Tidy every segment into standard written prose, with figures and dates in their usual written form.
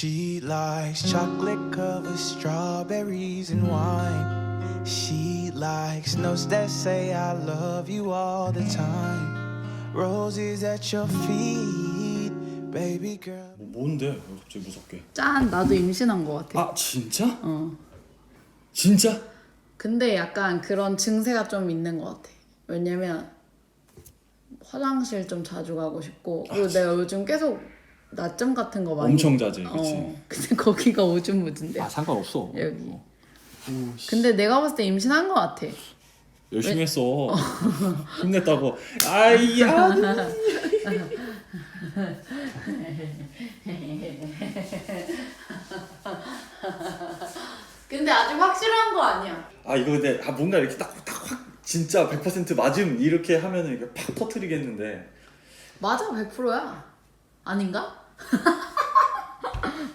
She likes chocolate covered strawberries and wine. She likes notes that say I love you all the time. Roses at your feet, baby girl. 뭔데? 왜 갑자기 무섭게? 짠, 나도 임신한 거 같아. 아 진짜? 어. 진짜? 근데 약간 그런 증세가 좀 있는 것 같아. 왜냐면 화장실 좀 자주 가고 싶고, 그리고 내가 요즘 계속 낮잠 같은 거 많이 엄청 자제, 그치? 근데 거기가 오줌무진데. 아 상관없어. 여기. 근데 내가 봤을 때 임신한 것 같아. 열심히 했어. 힘냈다고. 아이야. 근데 아직 확실한 거 아니야. 아 이거 근데 뭔가 이렇게 딱 확 진짜 100% 맞음 이렇게 하면은 이게 팍 터트리겠는데. 맞아, 100%야. 아닌가?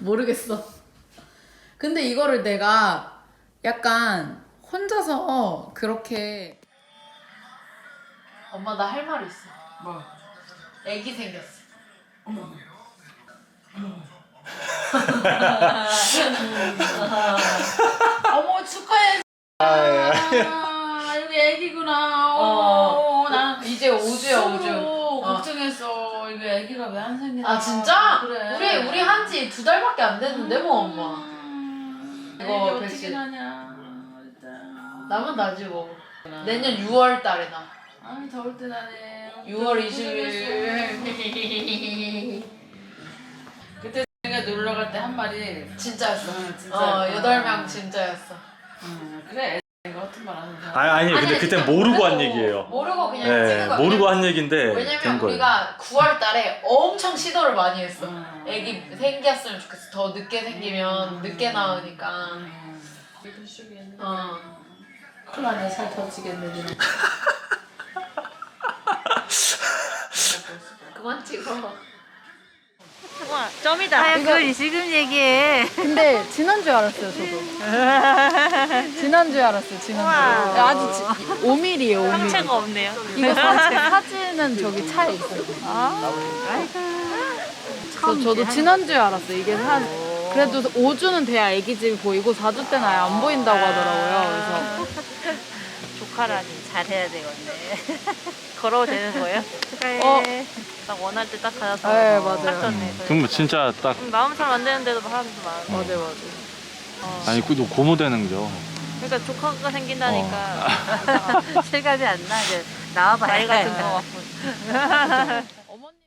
모르겠어. 근데 이거를 내가 약간 혼자서 그렇게 엄마 나 할 말 있어. 뭐? 애기 생겼어. 어머. 어머 축하해. 여기 애기구나. 난 이제 5주야 5주. 걱정했어. 이거 애기가 왜 안 생기나. 아 진짜? 그래. 우리 한지 2달밖에 안 됐는데 뭐 엄마. 이거 이거 어떻게 백신. 나냐. 일단. 나만 나지 뭐. 내년 6월 달에 나. 아 더울 때 나네. 6월 20일. 그때 내가 놀러 갈 때 한 마리. 진짜였어. 진짜. 8명 진짜였어. 그래. 이거 같은 말 하는 사람. 아니 근데 그때 모르고 한 얘기예요. 모르고 그냥 네, 찍은 거야. 모르고 한 얘긴데 된 왜냐면 거예요. 우리가 9월 달에 엄청 시도를 많이 했어. 애기 음. 생겼으면 좋겠어. 더 늦게 생기면 늦게 나으니까. 이거 쇼겠네. 큰일 나네. 살 터지겠네. 니네. 그만 찍어. 와, 점이다. 그걸 지금 얘기해. 근데 지난주에 알았어요, 저도. 지난주에 알았어요, 지난주에. 아주 5mm예요, 5mm. 상체가 없네요. 이거 사진은 저기 차에 있어요. 저도 지난주에 알았어요. 이게 그래도 5주는 돼야 애기집이 보이고 4주 때는 아예 안 보인다고 하더라고요. 그래서 조카라니 잘해야 되겠네. 걸어도 되는 거예요? 축하해. 딱 원할 때 딱 가서. 네, 맞아요. 딱 좋네. 그럼 진짜 딱 마음 잘 안 되는데도 사람도 많아. 맞아요. 아니 또 고모되는 거죠. 그러니까 조카가 생긴다니까 실감이 안 나. 이제 나와봐야 나이 같은 거 같고. 어머님.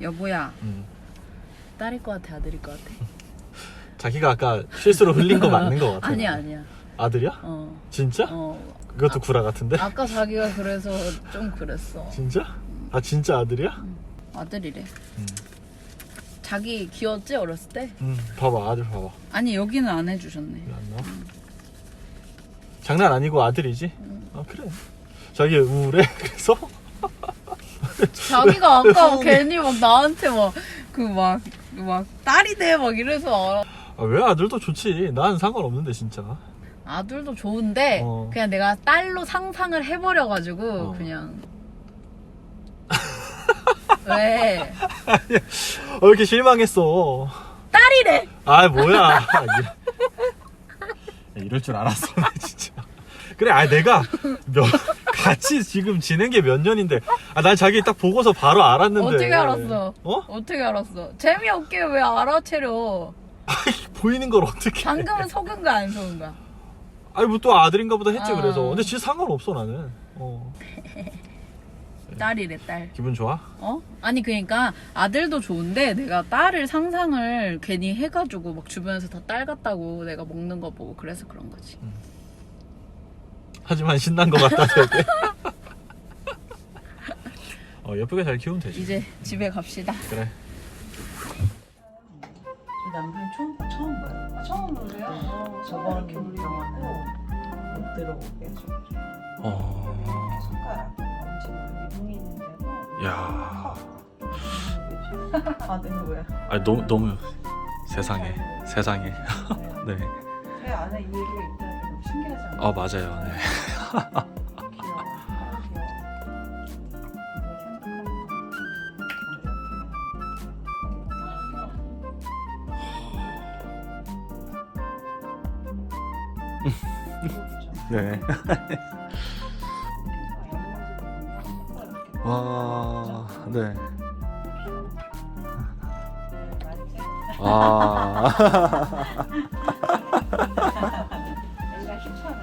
여보야. 딸일 것 같아, 아들일 것 같아? 자기가 아까 실수로 흘린 거 맞는 거 같아. 아니야. 아들이야? 진짜? 그것도 구라 같은데? 아까 자기가 그래서 좀 그랬어. 진짜? 아 진짜 아들이야? 아들이래. 자기 귀여웠지 어렸을 때? 봐봐 아들 봐봐. 아니 여기는 안 해주셨네. 안 나와? 장난 아니고 아들이지? 아 그래. 자기 우울해 그래서? 자기가 아까 왜 괜히 막 나한테 막 딸이 돼 막 이래서 아, 왜 아들도 좋지. 난 상관없는데 진짜. 아들도 좋은데 그냥 내가 딸로 상상을 해버려가지고 그냥 왜? 왜 이렇게 실망했어? 딸이래. 아 뭐야. 이럴 줄 알았어 진짜. 그래 내가 같이 지금 지낸 게 몇 년인데 난 자기 딱 보고서 바로 알았는데. 어떻게 알았어? 어떻게 알았어? 재미없게 왜 알아채려? 보이는 걸 어떻게 방금은 속은 거야 안 속은 거야? 아니 뭐 또 아들인가 보다 했지. 어. 그래서 근데 진짜 상관없어 나는. 딸이래 딸. 기분 좋아? 어? 아니 그러니까 아들도 좋은데 내가 딸을 상상을 괜히 해가지고 막 주변에서 다 딸 같다고 내가 먹는 거 보고 그래서 그런 거지. 하지만 신난 것 같다 되게. 예쁘게 잘 키우면 되지. 이제 집에 갑시다. 그래. 남편이 처음 봐요. 처음 보세요? 저번 병원은 못 들어오게 해주고 손가락 엄지가 미동이 있는데도 야. 아는 뭐야? 아니 너무 세상에. 네. 배 안에 이게 있다는 게 너무 신기하지 않아요? 맞아요. 네. 귀여워. 네. 와, 네. 아. 내가 추천해.